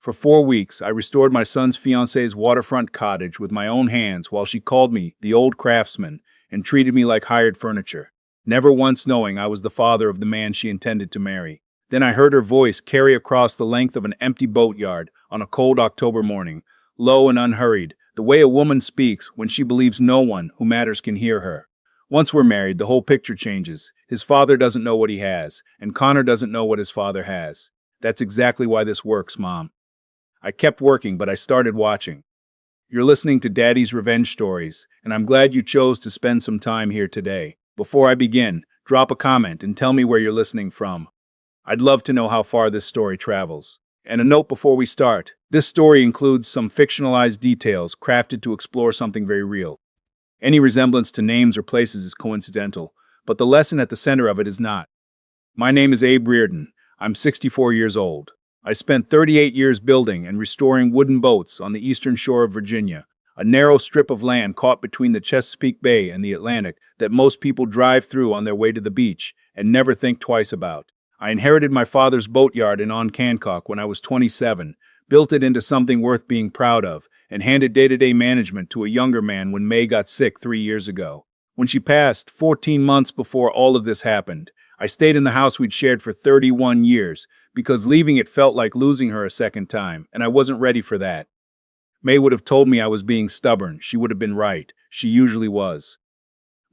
For 4 weeks, I restored my son's fiancée's waterfront cottage with my own hands while she called me the old craftsman and treated me like hired furniture, never once knowing I was the father of the man she intended to marry. Then I heard her voice carry across the length of an empty boatyard on a cold October morning, low and unhurried, the way a woman speaks when she believes no one who matters can hear her. Once we're married, the whole picture changes. His father doesn't know what he has, and Connor doesn't know what his father has. That's exactly why this works, Mom. I kept working, but I started watching. You're listening to Daddy's Revenge Stories, and I'm glad you chose to spend some time here today. Before I begin, drop a comment and tell me where you're listening from. I'd love to know how far this story travels. And a note before we start, this story includes some fictionalized details crafted to explore something very real. Any resemblance to names or places is coincidental, but the lesson at the center of it is not. My name is Abe Reardon. I'm 64 years old. I spent 38 years building and restoring wooden boats on the eastern shore of Virginia, a narrow strip of land caught between the Chesapeake Bay and the Atlantic that most people drive through on their way to the beach and never think twice about. I inherited my father's boatyard in Oncancock when I was 27, built it into something worth being proud of, and handed day-to-day management to a younger man when May got sick 3 years ago. When she passed, 14 months before all of this happened, I stayed in the house we'd shared for 31 years, because leaving it felt like losing her a second time, and I wasn't ready for that. May would have told me I was being stubborn. She would have been right. She usually was.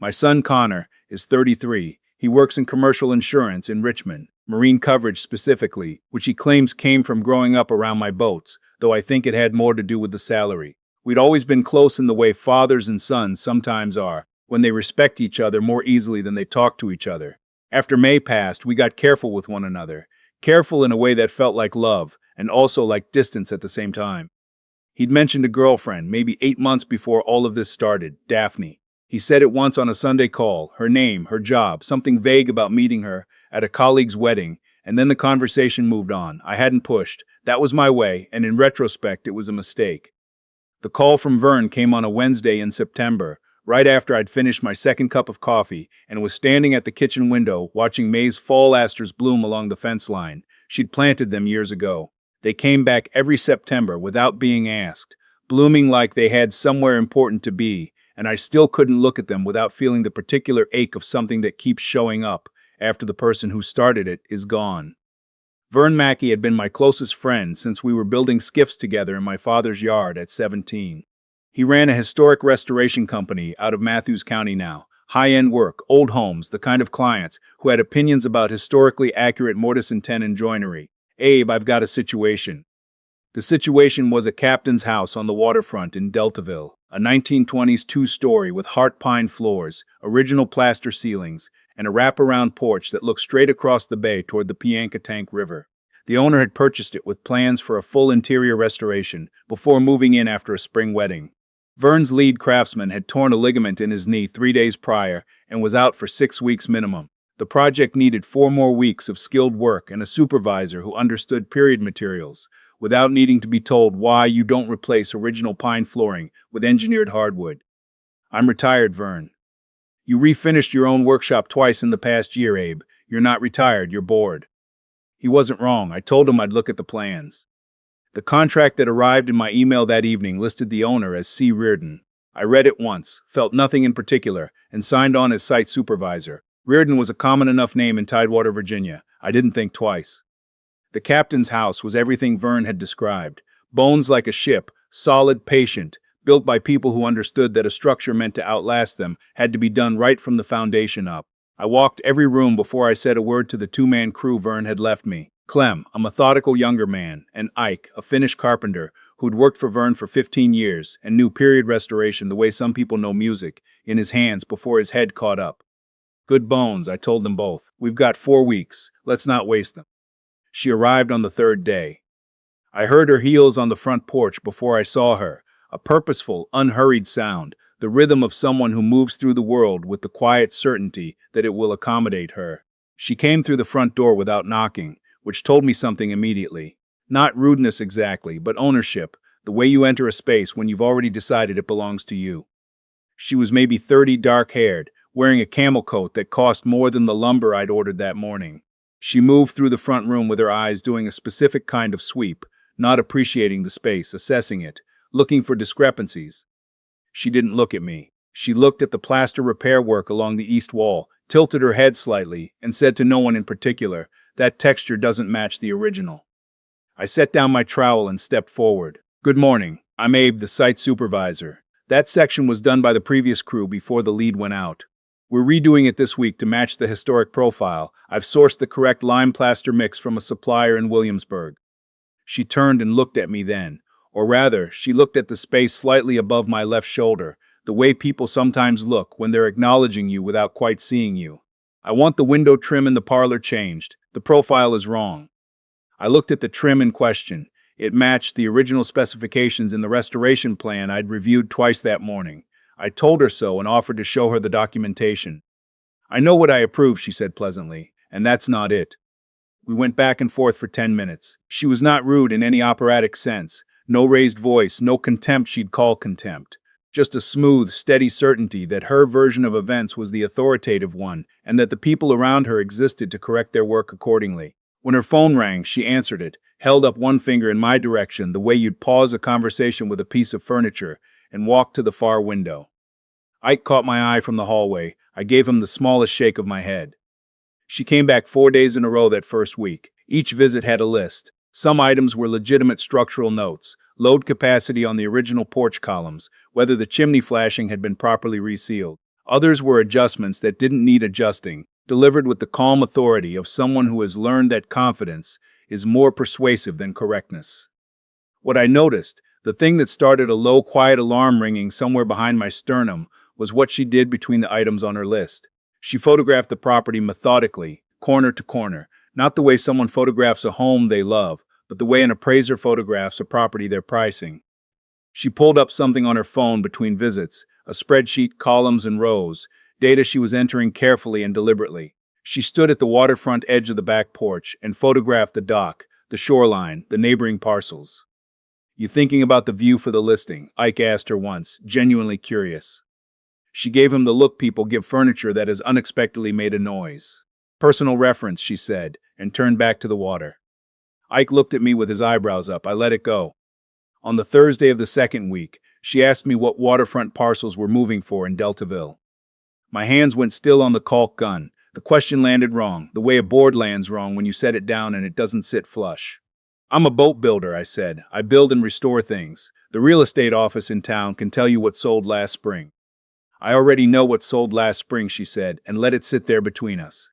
My son Connor is 33. He works in commercial insurance in Richmond, marine coverage specifically, which he claims came from growing up around my boats, though I think it had more to do with the salary. We'd always been close in the way fathers and sons sometimes are, when they respect each other more easily than they talk to each other. After May passed, we got careful with one another. Careful in a way that felt like love, and also like distance at the same time. He'd mentioned a girlfriend, maybe 8 months before all of this started, Daphne. He said it once on a Sunday call, her name, her job, something vague about meeting her at a colleague's wedding, and then the conversation moved on. I hadn't pushed. That was my way, and in retrospect, it was a mistake. The call from Vern came on a Wednesday in September, right after I'd finished my second cup of coffee and was standing at the kitchen window watching May's fall asters bloom along the fence line. She'd planted them years ago. They came back every September without being asked, blooming like they had somewhere important to be, and I still couldn't look at them without feeling the particular ache of something that keeps showing up after the person who started it is gone. Vern Mackey had been my closest friend since we were building skiffs together in my father's yard at 17. He ran a historic restoration company out of Matthews County now. High-end work, old homes, the kind of clients who had opinions about historically accurate mortise and tenon joinery. Abe, I've got a situation. The situation was a captain's house on the waterfront in Deltaville, a 1920s two-story with heart pine floors, original plaster ceilings, and a wraparound porch that looked straight across the bay toward the Piankatank River. The owner had purchased it with plans for a full interior restoration before moving in after a spring wedding. Vern's lead craftsman had torn a ligament in his knee 3 days prior and was out for 6 weeks minimum. The project needed 4 more weeks of skilled work and a supervisor who understood period materials, without needing to be told why you don't replace original pine flooring with engineered hardwood. I'm retired, Vern. You refinished your own workshop twice in the past year, Abe. You're not retired, you're bored. He wasn't wrong. I told him I'd look at the plans. The contract that arrived in my email that evening listed the owner as C. Reardon. I read it once, felt nothing in particular, and signed on as site supervisor. Reardon was a common enough name in Tidewater, Virginia. I didn't think twice. The captain's house was everything Vern had described. Bones like a ship, solid, patient, built by people who understood that a structure meant to outlast them had to be done right from the foundation up. I walked every room before I said a word to the 2-man crew Vern had left me. Clem, a methodical younger man, and Ike, a Finnish carpenter who'd worked for Vern for 15 years and knew period restoration the way some people know music, in his hands before his head caught up. Good bones, I told them both. We've got 4 weeks. Let's not waste them. She arrived on the 3rd day. I heard her heels on the front porch before I saw her, a purposeful, unhurried sound, the rhythm of someone who moves through the world with the quiet certainty that it will accommodate her. She came through the front door without knocking, which told me something immediately. Not rudeness exactly, but ownership, the way you enter a space when you've already decided it belongs to you. She was maybe 30, dark-haired, wearing a camel coat that cost more than the lumber I'd ordered that morning. She moved through the front room with her eyes doing a specific kind of sweep, not appreciating the space, assessing it, looking for discrepancies. She didn't look at me. She looked at the plaster repair work along the east wall, tilted her head slightly, and said to no one in particular, "That texture doesn't match the original." I set down my trowel and stepped forward. "Good morning. I'm Abe, the site supervisor. That section was done by the previous crew before the lead went out. We're redoing it this week to match the historic profile. I've sourced the correct lime plaster mix from a supplier in Williamsburg." She turned and looked at me then. Or rather, she looked at the space slightly above my left shoulder, the way people sometimes look when they're acknowledging you without quite seeing you. "I want the window trim in the parlor changed. The profile is wrong." I looked at the trim in question. It matched the original specifications in the restoration plan I'd reviewed twice that morning. I told her so and offered to show her the documentation. "I know what I approve," she said pleasantly, "and that's not it." We went back and forth for 10 minutes. She was not rude in any operatic sense. No raised voice, no contempt she'd call contempt. Just a smooth, steady certainty that her version of events was the authoritative one, and that the people around her existed to correct their work accordingly. When her phone rang, she answered it, held up one finger in my direction the way you'd pause a conversation with a piece of furniture, and walked to the far window. Ike caught my eye from the hallway. I gave him the smallest shake of my head. She came back 4 days in a row that first week. Each visit had a list. Some items were legitimate structural notes, load capacity on the original porch columns, whether the chimney flashing had been properly resealed. Others were adjustments that didn't need adjusting, delivered with the calm authority of someone who has learned that confidence is more persuasive than correctness. What I noticed, the thing that started a low, quiet alarm ringing somewhere behind my sternum, was what she did between the items on her list. She photographed the property methodically, corner to corner, not the way someone photographs a home they love, but the way an appraiser photographs a property they're pricing. She pulled up something on her phone between visits, a spreadsheet, columns and rows, data she was entering carefully and deliberately. She stood at the waterfront edge of the back porch and photographed the dock, the shoreline, the neighboring parcels. "You thinking about the view for the listing?" Ike asked her once, genuinely curious. She gave him the look people give furniture that has unexpectedly made a noise. "Personal reference," she said, and turned back to the water. Ike looked at me with his eyebrows up. I let it go. On the Thursday of the second week, she asked me what waterfront parcels were moving for in Deltaville. My hands went still on the caulk gun. The question landed wrong, the way a board lands wrong when you set it down and it doesn't sit flush. "I'm a boat builder," I said. "I build and restore things. The real estate office in town can tell you what sold last spring." "I already know what sold last spring," she said, and let it sit there between us.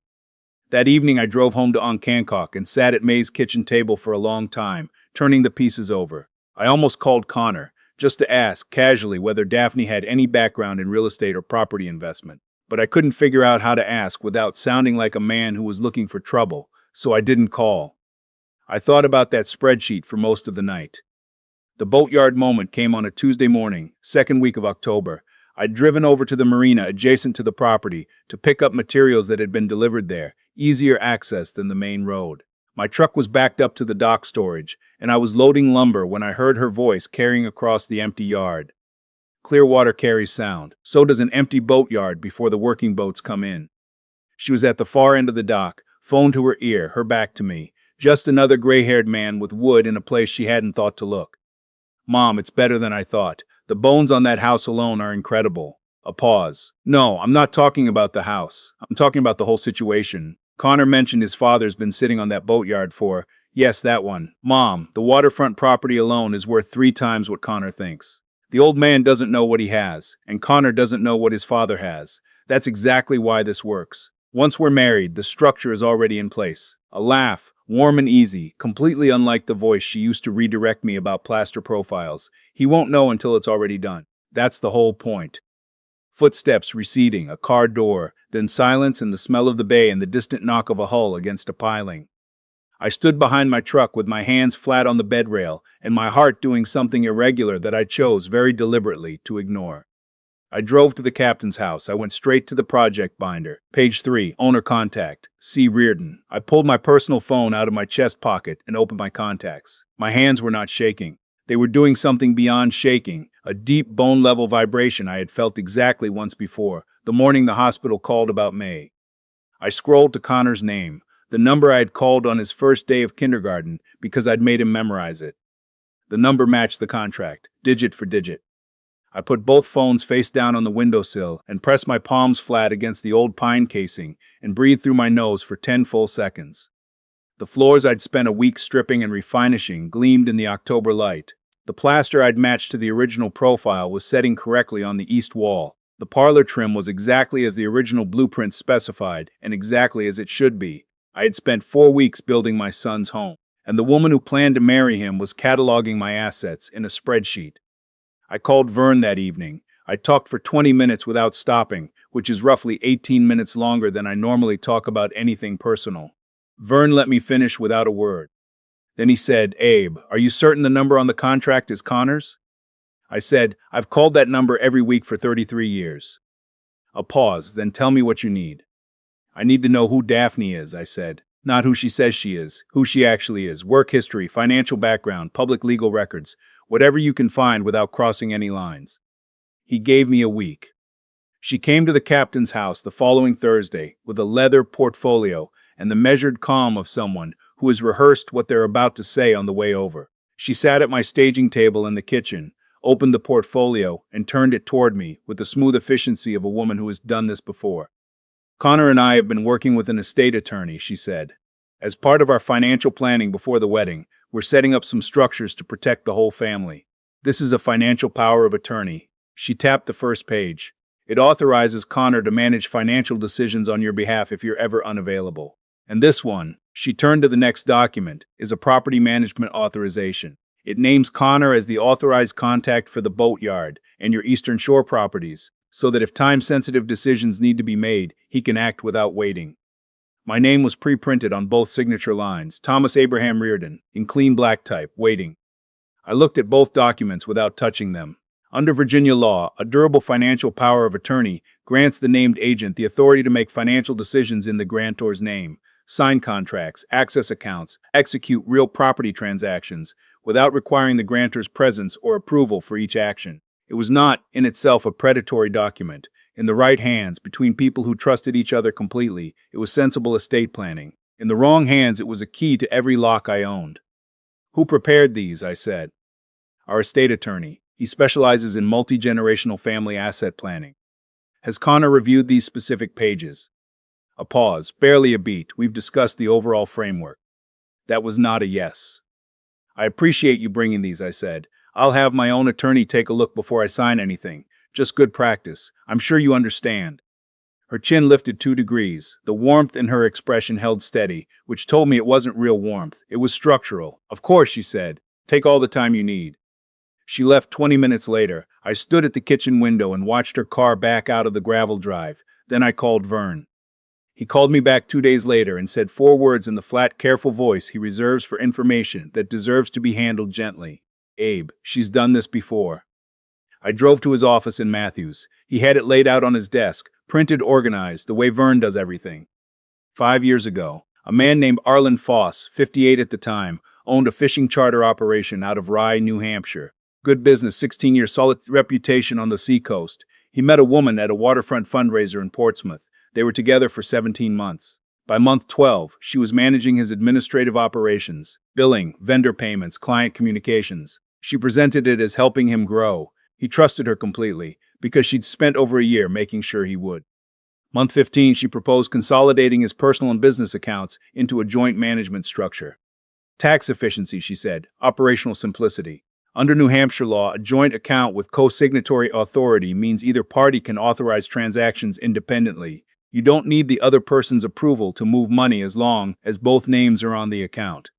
That evening I drove home to Uncancock and sat at May's kitchen table for a long time, turning the pieces over. I almost called Connor, just to ask, casually, whether Daphne had any background in real estate or property investment. But I couldn't figure out how to ask without sounding like a man who was looking for trouble, so I didn't call. I thought about that spreadsheet for most of the night. The boatyard moment came on a Tuesday morning, second week of October. I'd driven over to the marina adjacent to the property to pick up materials that had been delivered there, easier access than the main road. My truck was backed up to the dock storage, and I was loading lumber when I heard her voice carrying across the empty yard. Clear water carries sound. So does an empty boatyard before the working boats come in. She was at the far end of the dock, phone to her ear, her back to me. Just another gray-haired man with wood in a place she hadn't thought to look. "Mom, it's better than I thought. The bones on that house alone are incredible." A pause. "No, I'm not talking about the house. I'm talking about the whole situation. Connor mentioned his father's been sitting on that boatyard for..." "Yes, that one." "Mom, the waterfront property alone is worth 3 times what Connor thinks. The old man doesn't know what he has, and Connor doesn't know what his father has. That's exactly why this works. Once we're married, the structure is already in place." A laugh, warm and easy, completely unlike the voice she used to redirect me about plaster profiles. "He won't know until it's already done. That's the whole point." Footsteps receding, a car door, then silence and the smell of the bay and the distant knock of a hull against a piling. I stood behind my truck with my hands flat on the bed rail and my heart doing something irregular that I chose very deliberately to ignore. I drove to the captain's house. I went straight to the project binder. Page 3, owner contact, C. Reardon. I pulled my personal phone out of my chest pocket and opened my contacts. My hands were not shaking. They were doing something beyond shaking, a deep bone-level vibration I had felt exactly once before, the morning the hospital called about May. I scrolled to Connor's name, the number I had called on his first day of kindergarten because I'd made him memorize it. The number matched the contract, digit for digit. I put both phones face down on the windowsill and pressed my palms flat against the old pine casing and breathed through my nose for 10 full seconds. The floors I'd spent a week stripping and refinishing gleamed in the October light. The plaster I'd matched to the original profile was setting correctly on the east wall. The parlor trim was exactly as the original blueprint specified and exactly as it should be. I had spent 4 weeks building my son's home, and the woman who planned to marry him was cataloging my assets in a spreadsheet. I called Vern that evening. I talked for 20 minutes without stopping, which is roughly 18 minutes longer than I normally talk about anything personal. Vern let me finish without a word. Then he said, "Abe, are you certain the number on the contract is Connor's?" I said, "I've called that number every week for 33 years. A pause, then tell me what you need. I need to know who Daphne is, I said. Not who she says she is, who she actually is. Work history, financial background, public legal records, whatever you can find without crossing any lines. He gave me a week. She came to the captain's house the following Thursday with a leather portfolio and the measured calm of someone who has rehearsed what they're about to say on the way over. She sat at my staging table in the kitchen, opened the portfolio, and turned it toward me with the smooth efficiency of a woman who has done this before. "Connor and I have been working with an estate attorney," she said. "As part of our financial planning before the wedding, we're setting up some structures to protect the whole family. This is a financial power of attorney." She tapped the first page. "It authorizes Connor to manage financial decisions on your behalf if you're ever unavailable. And this one," she turned to the next document, "is a property management authorization. It names Connor as the authorized contact for the boatyard and your Eastern Shore properties, so that if time-sensitive decisions need to be made, he can act without waiting." My name was pre-printed on both signature lines, Thomas Abraham Reardon, in clean black type, waiting. I looked at both documents without touching them. Under Virginia law, a durable financial power of attorney grants the named agent the authority to make financial decisions in the grantor's name, sign contracts, access accounts, execute real property transactions, without requiring the grantor's presence or approval for each action. It was not, in itself, a predatory document. In the right hands, between people who trusted each other completely, it was sensible estate planning. In the wrong hands, it was a key to every lock I owned. "Who prepared these?" I said. "Our estate attorney. He specializes in multi-generational family asset planning." "Has Connor reviewed these specific pages?" A pause, barely a beat. "We've discussed the overall framework." That was not a yes. "I appreciate you bringing these," I said. "I'll have my own attorney take a look before I sign anything. Just good practice. I'm sure you understand." Her chin lifted 2 degrees. The warmth in her expression held steady, which told me it wasn't real warmth. It was structural. "Of course," she said. "Take all the time you need." She left 20 minutes later. I stood at the kitchen window and watched her car back out of the gravel drive. Then I called Vern. He called me back 2 days later and said 4 words in the flat, careful voice he reserves for information that deserves to be handled gently. "Abe, she's done this before." I drove to his office in Matthews. He had it laid out on his desk, printed, organized, the way Vern does everything. 5 years ago, a man named Arlen Foss, 58 at the time, owned a fishing charter operation out of Rye, New Hampshire. Good business, 16-year solid reputation on the seacoast. He met a woman at a waterfront fundraiser in Portsmouth. They were together for 17 months. By month 12, she was managing his administrative operations, billing, vendor payments, client communications. She presented it as helping him grow. He trusted her completely, because she'd spent over a year making sure he would. Month 15, she proposed consolidating his personal and business accounts into a joint management structure. "Tax efficiency," she said, "operational simplicity." Under New Hampshire law, a joint account with co-signatory authority means either party can authorize transactions independently. You don't need the other person's approval to move money as long as both names are on the account.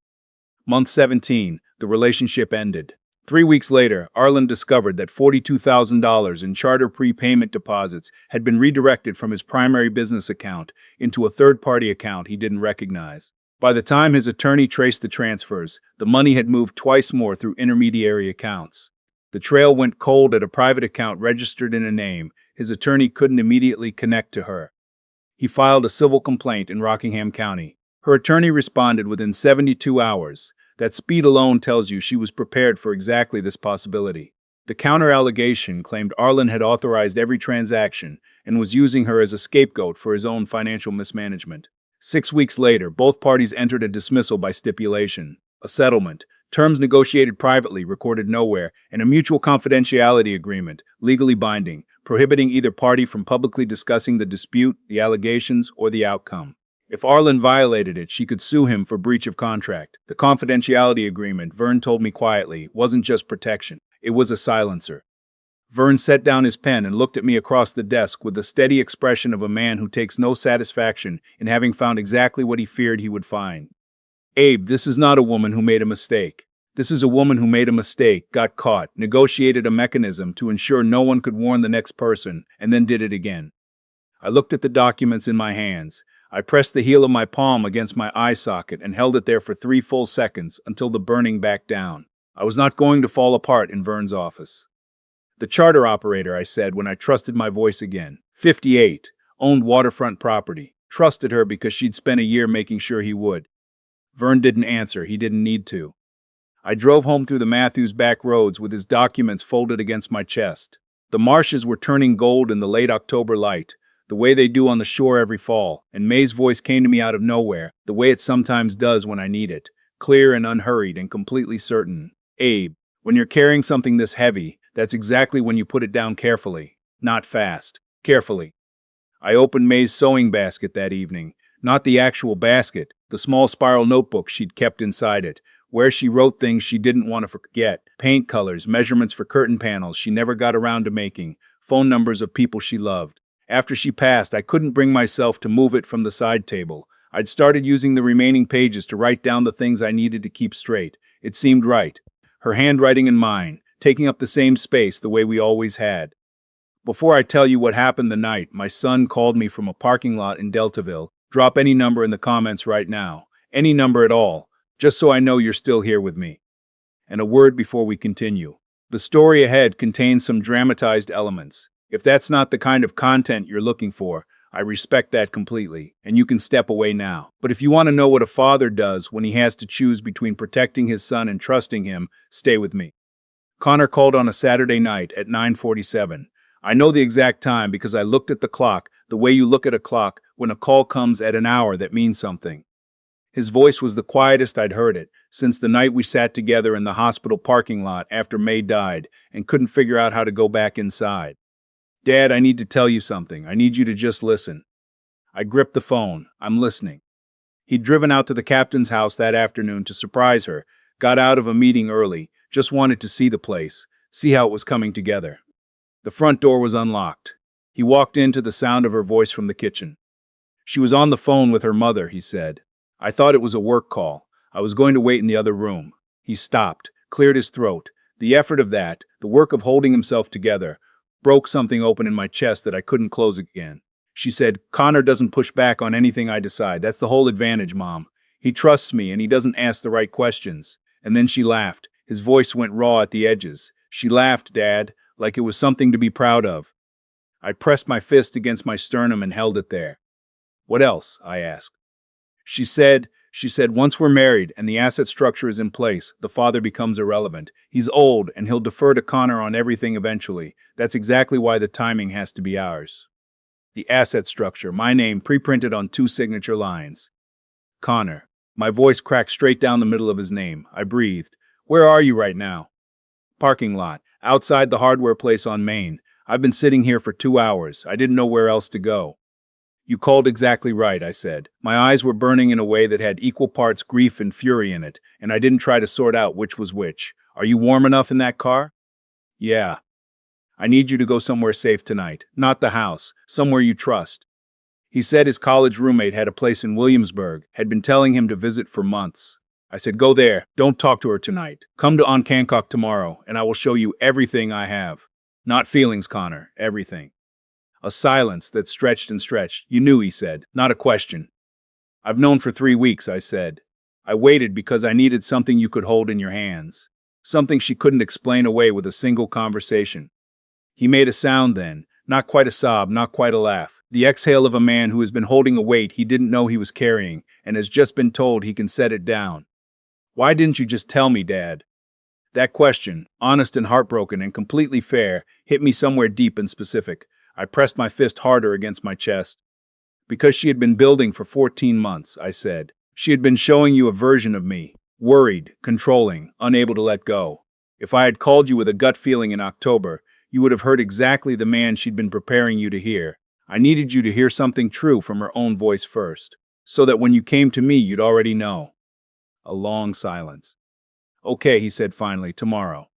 Month 17, the relationship ended. 3 weeks later, Arlen discovered that $42,000 in charter prepayment deposits had been redirected from his primary business account into a third-party account he didn't recognize. By the time his attorney traced the transfers, the money had moved twice more through intermediary accounts. The trail went cold at a private account registered in a name his attorney couldn't immediately connect to her. He filed a civil complaint in Rockingham County. Her attorney responded within 72 hours. That speed alone tells you she was prepared for exactly this possibility. The counter-allegation claimed Arlen had authorized every transaction and was using her as a scapegoat for his own financial mismanagement. 6 weeks later, both parties entered a dismissal by stipulation, a settlement, Terms negotiated privately, recorded nowhere, and a mutual confidentiality agreement, legally binding, prohibiting either party from publicly discussing the dispute, the allegations, or the outcome. If Arlen violated it, she could sue him for breach of contract. The confidentiality agreement, Vern told me quietly, wasn't just protection. It was a silencer. Vern set down his pen and looked at me across the desk with the steady expression of a man who takes no satisfaction in having found exactly what he feared he would find. Abe, this is not a woman who made a mistake. This is a woman who made a mistake, got caught, negotiated a mechanism to ensure no one could warn the next person, and then did it again. I looked at the documents in my hands. I pressed the heel of my palm against my eye socket and held it there for 3 full seconds until the burning backed down. I was not going to fall apart in Vern's office. The charter operator, I said when I trusted my voice again. 58, owned waterfront property. Trusted her because she'd spent a year making sure he would. Vern didn't answer. He didn't need to. I drove home through the Matthews back roads with his documents folded against my chest. The marshes were turning gold in the late October light, the way they do on the shore every fall, and May's voice came to me out of nowhere, the way it sometimes does when I need it, clear and unhurried and completely certain. Abe, when you're carrying something this heavy, that's exactly when you put it down carefully, not fast, carefully. I opened May's sewing basket that evening, not the actual basket, the small spiral notebook she'd kept inside it, where she wrote things she didn't want to forget, paint colors, measurements for curtain panels she never got around to making, phone numbers of people she loved. After she passed, I couldn't bring myself to move it from the side table. I'd started using the remaining pages to write down the things I needed to keep straight. It seemed right. Her handwriting and mine, taking up the same space the way we always had. Before I tell you what happened the night, my son called me from a parking lot in Deltaville. Drop any number in the comments right now. Any number at all. Just so I know you're still here with me. And a word before we continue. The story ahead contains some dramatized elements. If that's not the kind of content you're looking for, I respect that completely, and you can step away now. But if you want to know what a father does when he has to choose between protecting his son and trusting him, stay with me. Connor called on a Saturday night at 9:47. I know the exact time because I looked at the clock, the way you look at a clock when a call comes at an hour that means something. His voice was the quietest I'd heard it since the night we sat together in the hospital parking lot after May died and couldn't figure out how to go back inside. Dad, I need to tell you something. I need you to just listen. I gripped the phone. I'm listening. He'd driven out to the captain's house that afternoon to surprise her, got out of a meeting early, just wanted to see the place, see how it was coming together. The front door was unlocked. He walked in to the sound of her voice from the kitchen. She was on the phone with her mother, he said. I thought it was a work call. I was going to wait in the other room. He stopped, cleared his throat. The effort of that, the work of holding himself together, broke something open in my chest that I couldn't close again. She said, Connor doesn't push back on anything I decide. That's the whole advantage, Mom. He trusts me and he doesn't ask the right questions. And then she laughed. His voice went raw at the edges. She laughed, Dad, like it was something to be proud of. I pressed my fist against my sternum and held it there. What else? I asked. She said, once we're married and the asset structure is in place, the father becomes irrelevant. He's old and he'll defer to Connor on everything eventually. That's exactly why the timing has to be ours. The asset structure, my name pre-printed on 2 signature lines. Connor. My voice cracked straight down the middle of his name. I breathed. Where are you right now? Parking lot, outside the hardware place on Main. I've been sitting here for 2 hours. I didn't know where else to go. You called exactly right, I said. My eyes were burning in a way that had equal parts grief and fury in it, and I didn't try to sort out which was which. Are you warm enough in that car? Yeah. I need you to go somewhere safe tonight. Not the house. Somewhere you trust. He said his college roommate had a place in Williamsburg, had been telling him to visit for months. I said, go there. Don't talk to her tonight. Come to Oncancock tomorrow, and I will show you everything I have. Not feelings, Connor. Everything. A silence that stretched and stretched. You knew, he said. Not a question. I've known for 3 weeks, I said. I waited because I needed something you could hold in your hands. Something she couldn't explain away with a single conversation. He made a sound then. Not quite a sob, not quite a laugh. The exhale of a man who has been holding a weight he didn't know he was carrying and has just been told he can set it down. Why didn't you just tell me, Dad? That question, honest and heartbroken and completely fair, hit me somewhere deep and specific. I pressed my fist harder against my chest. Because she had been building for 14 months, I said. She had been showing you a version of me. Worried, controlling, unable to let go. If I had called you with a gut feeling in October, you would have heard exactly the man she'd been preparing you to hear. I needed you to hear something true from her own voice first, so that when you came to me, you'd already know. A long silence. Okay, he said finally, tomorrow.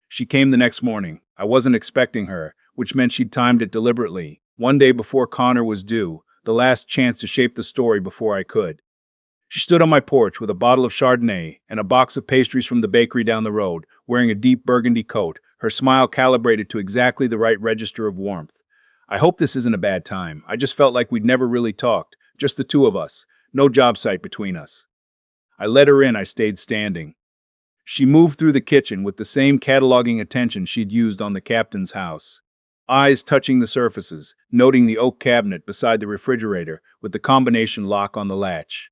She came the next morning. I wasn't expecting her, which meant she'd timed it deliberately. One day before Connor was due, the last chance to shape the story before I could. She stood on my porch with a bottle of Chardonnay and a box of pastries from the bakery down the road, wearing a deep burgundy coat, her smile calibrated to exactly the right register of warmth. I hope this isn't a bad time. I just felt like we'd never really talked, just the two of us, no job site between us. I let her in. I stayed standing. She moved through the kitchen with the same cataloging attention she'd used on the captain's house. Eyes touching the surfaces, noting the oak cabinet beside the refrigerator with the combination lock on the latch.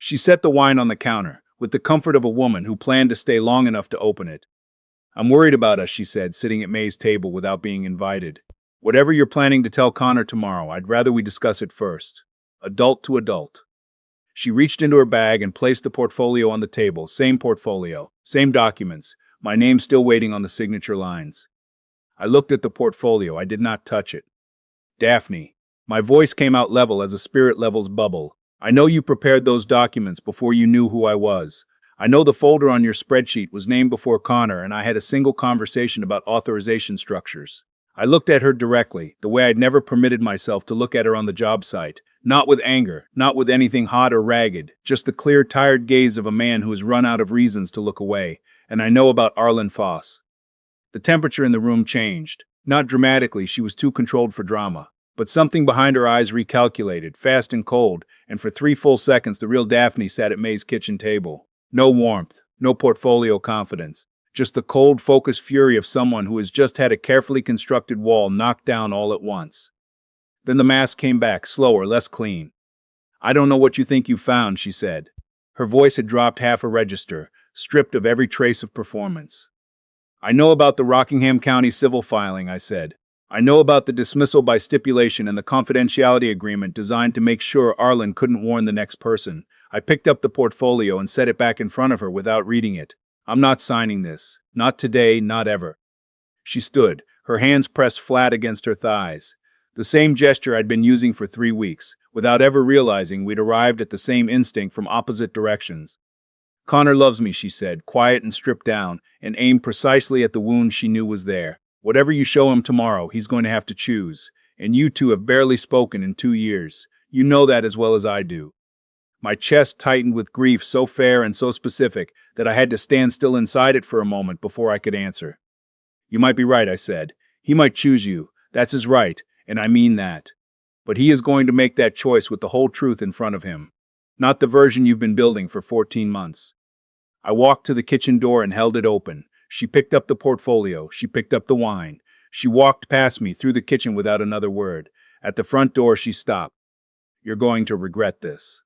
She set the wine on the counter, with the comfort of a woman who planned to stay long enough to open it. I'm worried about us, she said, sitting at May's table without being invited. Whatever you're planning to tell Connor tomorrow, I'd rather we discuss it first. Adult to adult. She reached into her bag and placed the portfolio on the table. Same portfolio, same documents, my name still waiting on the signature lines. I looked at the portfolio. I did not touch it. Daphne. My voice came out level as a spirit levels bubble. I know you prepared those documents before you knew who I was. I know the folder on your spreadsheet was named before Connor, and I had a single conversation about authorization structures. I looked at her directly, the way I'd never permitted myself to look at her on the job site. Not with anger, not with anything hot or ragged, just the clear, tired gaze of a man who has run out of reasons to look away. And I know about Arlen Foss. The temperature in the room changed. Not dramatically, she was too controlled for drama. But something behind her eyes recalculated, fast and cold, and for 3 full seconds the real Daphne sat at May's kitchen table. No warmth, no portfolio confidence, just the cold, focused fury of someone who has just had a carefully constructed wall knocked down all at once. Then the mask came back, slower, less clean. I don't know what you think you found, she said. Her voice had dropped half a register, stripped of every trace of performance. I know about the Rockingham County civil filing, I said. I know about the dismissal by stipulation and the confidentiality agreement designed to make sure Arlen couldn't warn the next person. I picked up the portfolio and set it back in front of her without reading it. I'm not signing this. Not today, not ever. She stood, her hands pressed flat against her thighs. The same gesture I'd been using for 3 weeks, without ever realizing we'd arrived at the same instinct from opposite directions. Connor loves me, she said, quiet and stripped down, and aimed precisely at the wound she knew was there. Whatever you show him tomorrow, he's going to have to choose. And you two have barely spoken in 2 years. You know that as well as I do. My chest tightened with grief so fair and so specific that I had to stand still inside it for a moment before I could answer. You might be right, I said. He might choose you. That's his right, and I mean that. But he is going to make that choice with the whole truth in front of him. Not the version you've been building for 14 months. I walked to the kitchen door and held it open. She picked up the portfolio. She picked up the wine. She walked past me through the kitchen without another word. At the front door, she stopped. You're going to regret this.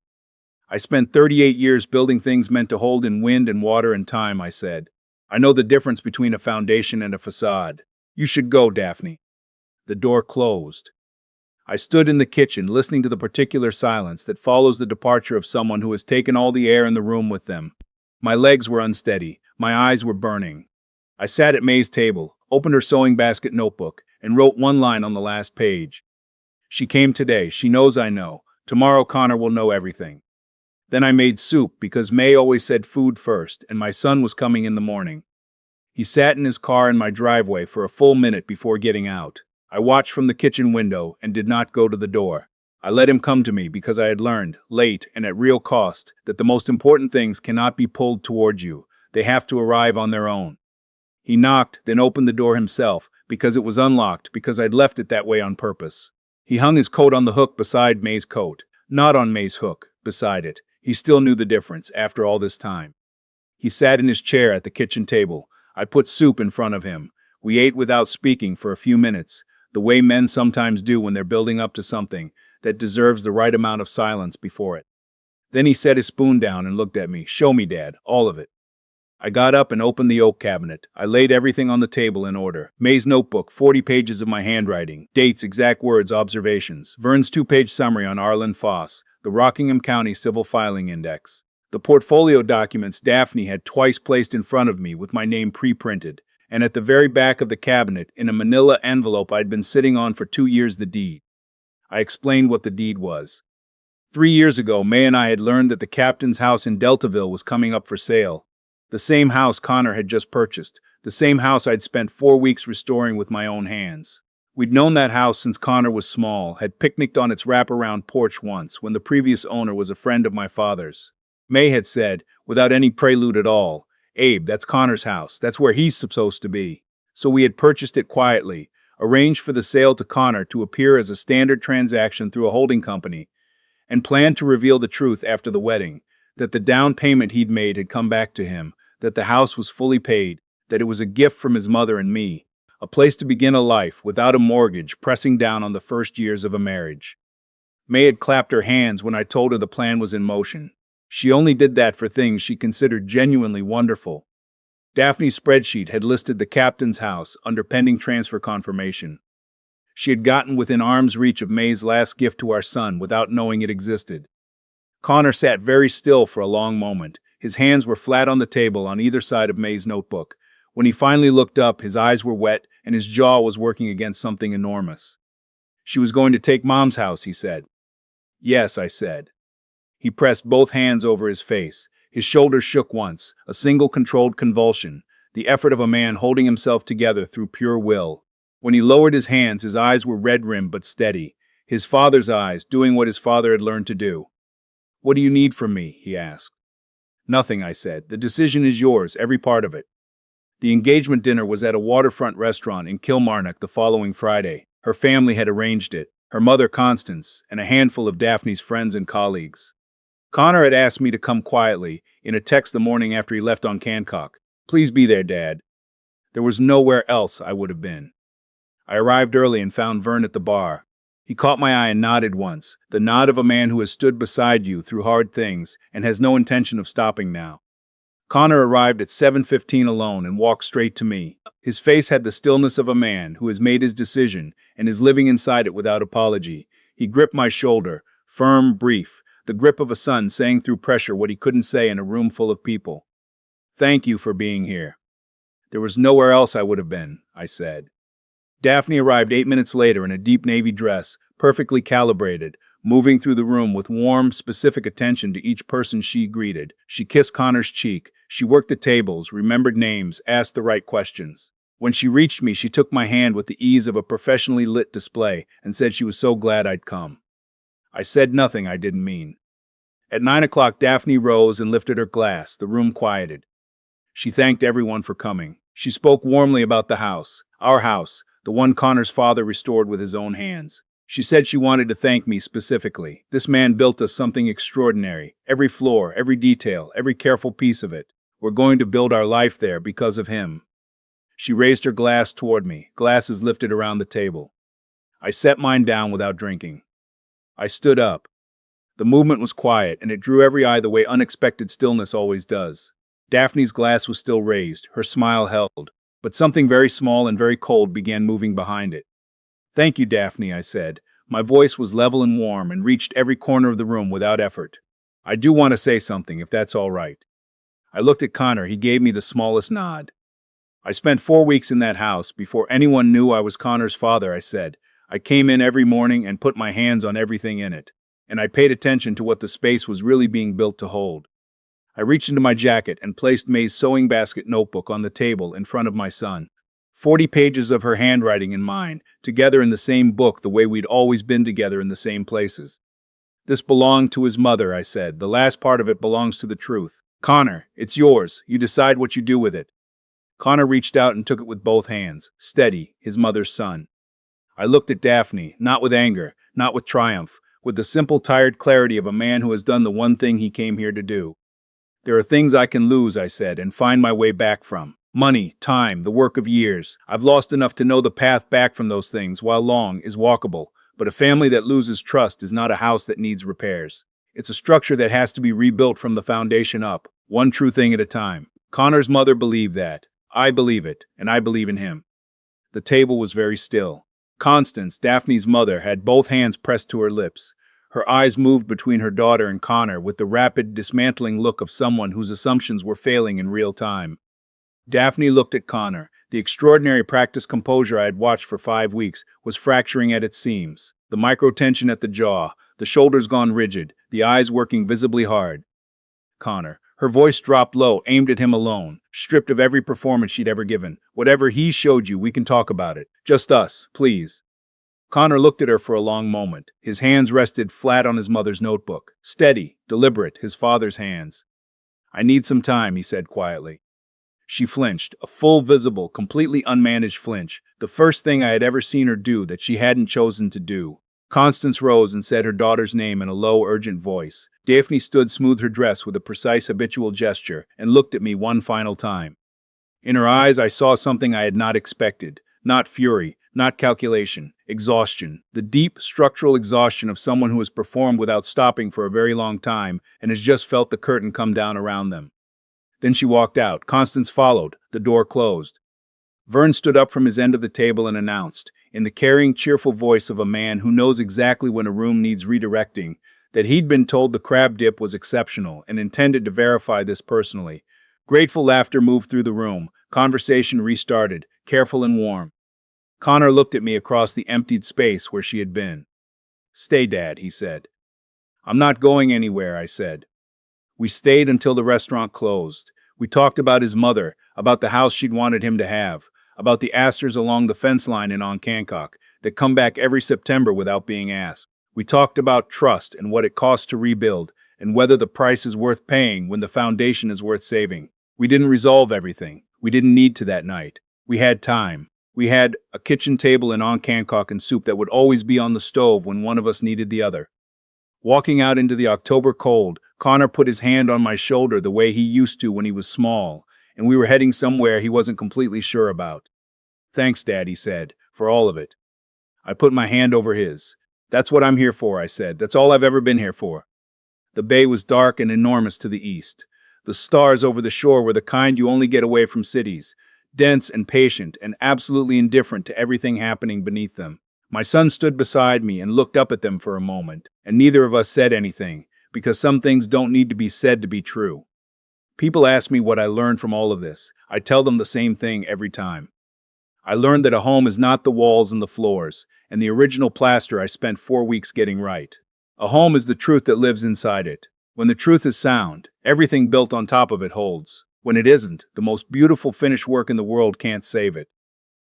I spent 38 years building things meant to hold in wind and water and time, I said. I know the difference between a foundation and a facade. You should go, Daphne. The door closed. I stood in the kitchen, listening to the particular silence that follows the departure of someone who has taken all the air in the room with them. My legs were unsteady. My eyes were burning. I sat at May's table, opened her sewing basket notebook, and wrote one line on the last page. She came today. She knows I know. Tomorrow Connor will know everything. Then I made soup because May always said food first, and my son was coming in the morning. He sat in his car in my driveway for a full minute before getting out. I watched from the kitchen window and did not go to the door. I let him come to me because I had learned, late and at real cost, that the most important things cannot be pulled toward you. They have to arrive on their own. He knocked, then opened the door himself, because it was unlocked, because I'd left it that way on purpose. He hung his coat on the hook beside May's coat. Not on May's hook, beside it. He still knew the difference, after all this time. He sat in his chair at the kitchen table. I put soup in front of him. We ate without speaking for a few minutes, the way men sometimes do when they're building up to something that deserves the right amount of silence before it. Then he set his spoon down and looked at me. Show me, Dad, all of it. I got up and opened the oak cabinet. I laid everything on the table in order. May's notebook, 40 pages of my handwriting, dates, exact words, observations. Vern's 2-page summary on Arlen Foss, the Rockingham County Civil Filing Index. The portfolio documents Daphne had twice placed in front of me with my name pre-printed, and at the very back of the cabinet, in a manila envelope I'd been sitting on for 2 years, the deed. I explained what the deed was. 3 years ago, May and I had learned that the captain's house in Deltaville was coming up for sale. The same house Connor had just purchased, the same house I'd spent 4 weeks restoring with my own hands. We'd known that house since Connor was small, had picnicked on its wraparound porch once when the previous owner was a friend of my father's. May had said, without any prelude at all, "Abe, that's Connor's house. That's where he's supposed to be." So we had purchased it quietly, arranged for the sale to Connor to appear as a standard transaction through a holding company, and planned to reveal the truth after the wedding, that the down payment he'd made had come back to him, that the house was fully paid, that it was a gift from his mother and me, a place to begin a life without a mortgage pressing down on the first years of a marriage. May had clapped her hands when I told her the plan was in motion. She only did that for things she considered genuinely wonderful. Daphne's spreadsheet had listed the captain's house under pending transfer confirmation. She had gotten within arm's reach of May's last gift to our son without knowing it existed. Connor sat very still for a long moment. His hands were flat on the table on either side of May's notebook. When he finally looked up, his eyes were wet and his jaw was working against something enormous. "She was going to take Mom's house," he said. "Yes," I said. He pressed both hands over his face. His shoulders shook once, a single controlled convulsion, the effort of a man holding himself together through pure will. When he lowered his hands, his eyes were red-rimmed but steady, his father's eyes, doing what his father had learned to do. "What do you need from me?" he asked. "Nothing," I said. "The decision is yours, every part of it." The engagement dinner was at a waterfront restaurant in Kilmarnock the following Friday. Her family had arranged it, her mother Constance, and a handful of Daphne's friends and colleagues. Connor had asked me to come quietly, in a text the morning after he left on Cancock. "Please be there, Dad." There was nowhere else I would have been. I arrived early and found Vern at the bar. He caught my eye and nodded once, the nod of a man who has stood beside you through hard things and has no intention of stopping now. Connor arrived at 7:15 alone and walked straight to me. His face had the stillness of a man who has made his decision and is living inside it without apology. He gripped my shoulder, firm, brief, the grip of a son saying through pressure what he couldn't say in a room full of people. "Thank you for being here." "There was nowhere else I would have been," I said. Daphne arrived 8 minutes later in a deep navy dress, perfectly calibrated, moving through the room with warm, specific attention to each person she greeted. She kissed Connor's cheek, she worked the tables, remembered names, asked the right questions. When she reached me, she took my hand with the ease of a professionally lit display and said she was so glad I'd come. I said nothing I didn't mean. At 9 o'clock, Daphne rose and lifted her glass. The room quieted. She thanked everyone for coming. She spoke warmly about the house, our house, the one Connor's father restored with his own hands. She said she wanted to thank me specifically. "This man built us something extraordinary. Every floor, every detail, every careful piece of it. We're going to build our life there because of him." She raised her glass toward me, glasses lifted around the table. I set mine down without drinking. I stood up. The movement was quiet, and it drew every eye the way unexpected stillness always does. Daphne's glass was still raised, her smile held, but something very small and very cold began moving behind it. "Thank you, Daphne," I said. My voice was level and warm and reached every corner of the room without effort. "I do want to say something, if that's all right." I looked at Connor. He gave me the smallest nod. "I spent 4 weeks in that house before anyone knew I was Connor's father," I said. "I came in every morning and put my hands on everything in it, and I paid attention to what the space was really being built to hold." I reached into my jacket and placed May's sewing basket notebook on the table in front of my son. 40 pages of her handwriting in mine, together in the same book the way we'd always been together in the same places. "This belonged to his mother," I said. "The last part of it belongs to the truth. Connor, it's yours. You decide what you do with it." Connor reached out and took it with both hands, steady, his mother's son. I looked at Daphne, not with anger, not with triumph, with the simple, tired clarity of a man who has done the one thing he came here to do. "There are things I can lose," I said, "and find my way back from. Money, time, the work of years. I've lost enough to know the path back from those things, while long, is walkable. But a family that loses trust is not a house that needs repairs. It's a structure that has to be rebuilt from the foundation up, one true thing at a time." Connor's mother believed that. I believe it, and I believe in him. The table was very still. Constance, Daphne's mother, had both hands pressed to her lips. Her eyes moved between her daughter and Connor with the rapid, dismantling look of someone whose assumptions were failing in real time. Daphne looked at Connor. The extraordinary practiced composure I had watched for 5 weeks was fracturing at its seams. The micro-tension at the jaw, the shoulders gone rigid, the eyes working visibly hard. Connor. Her voice dropped low, aimed at him alone, stripped of every performance she'd ever given. Whatever he showed you, we can talk about it. Just us, please. Connor looked at her for a long moment. His hands rested flat on his mother's notebook. Steady, deliberate, his father's hands. I need some time, he said quietly. She flinched, a full, visible, completely unmanaged flinch, the first thing I had ever seen her do that she hadn't chosen to do. Constance rose and said her daughter's name in a low, urgent voice. Daphne smoothed her dress with a precise, habitual gesture and looked at me one final time. In her eyes I saw something I had not expected. Not fury, not calculation, exhaustion. The deep, structural exhaustion of someone who has performed without stopping for a very long time and has just felt the curtain come down around them. Then she walked out. Constance followed. The door closed. Vern stood up from his end of the table and announced, in the carrying, cheerful voice of a man who knows exactly when a room needs redirecting, that he'd been told the crab dip was exceptional and intended to verify this personally. Grateful laughter moved through the room. Conversation restarted, careful and warm. Connor looked at me across the emptied space where she had been. "Stay, Dad," he said. "I'm not going anywhere," I said. We stayed until the restaurant closed. We talked about his mother, about the house she'd wanted him to have, about the asters along the fence line in Oncancock that come back every September without being asked. We talked about trust and what it costs to rebuild, and whether the price is worth paying when the foundation is worth saving. We didn't resolve everything. We didn't need to that night. We had time. We had a kitchen table in Oncancock and soup that would always be on the stove when one of us needed the other. Walking out into the October cold, Connor put his hand on my shoulder the way he used to when he was small, and we were heading somewhere he wasn't completely sure about. "Thanks, Dad," he said, "for all of it." I put my hand over his. "That's what I'm here for," I said. "That's all I've ever been here for." The bay was dark and enormous to the east. The stars over the shore were the kind you only get away from cities, dense and patient and absolutely indifferent to everything happening beneath them. My son stood beside me and looked up at them for a moment, and neither of us said anything, because some things don't need to be said to be true. People ask me what I learned from all of this. I tell them the same thing every time. I learned that a home is not the walls and the floors, and the original plaster I spent 4 weeks getting right. A home is the truth that lives inside it. When the truth is sound, everything built on top of it holds. When it isn't, the most beautiful finished work in the world can't save it.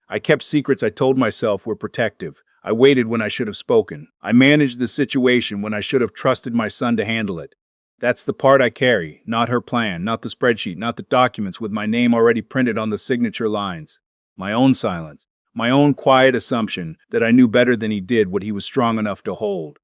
I kept secrets I told myself were protective. I waited when I should have spoken. I managed the situation when I should have trusted my son to handle it. That's the part I carry, not her plan, not the spreadsheet, not the documents with my name already printed on the signature lines. My own silence, my own quiet assumption that I knew better than he did what he was strong enough to hold.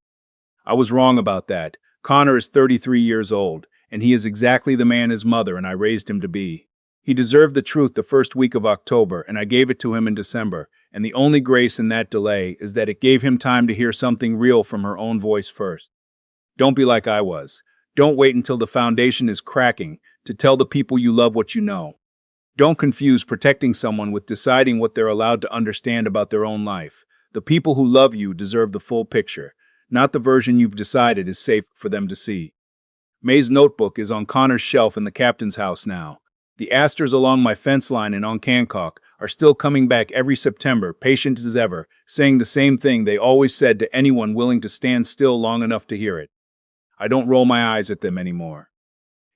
I was wrong about that. Connor is 33 years old, and he is exactly the man his mother and I raised him to be. He deserved the truth the first week of October, and I gave it to him in December, and the only grace in that delay is that it gave him time to hear something real from her own voice first. Don't be like I was. Don't wait until the foundation is cracking to tell the people you love what you know. Don't confuse protecting someone with deciding what they're allowed to understand about their own life. The people who love you deserve the full picture, not the version you've decided is safe for them to see. May's notebook is on Connor's shelf in the captain's house now. The asters along my fence line in Oncancock are still coming back every September, patient as ever, saying the same thing they always said to anyone willing to stand still long enough to hear it. I don't roll my eyes at them anymore.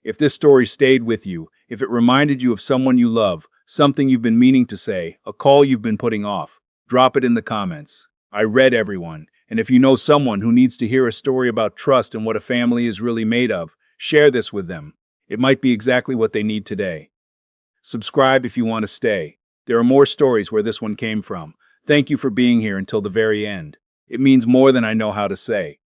If this story stayed with you, if it reminded you of someone you love, something you've been meaning to say, a call you've been putting off, drop it in the comments. I read everyone, and if you know someone who needs to hear a story about trust and what a family is really made of, share this with them. It might be exactly what they need today. Subscribe if you want to stay. There are more stories where this one came from. Thank you for being here until the very end. It means more than I know how to say.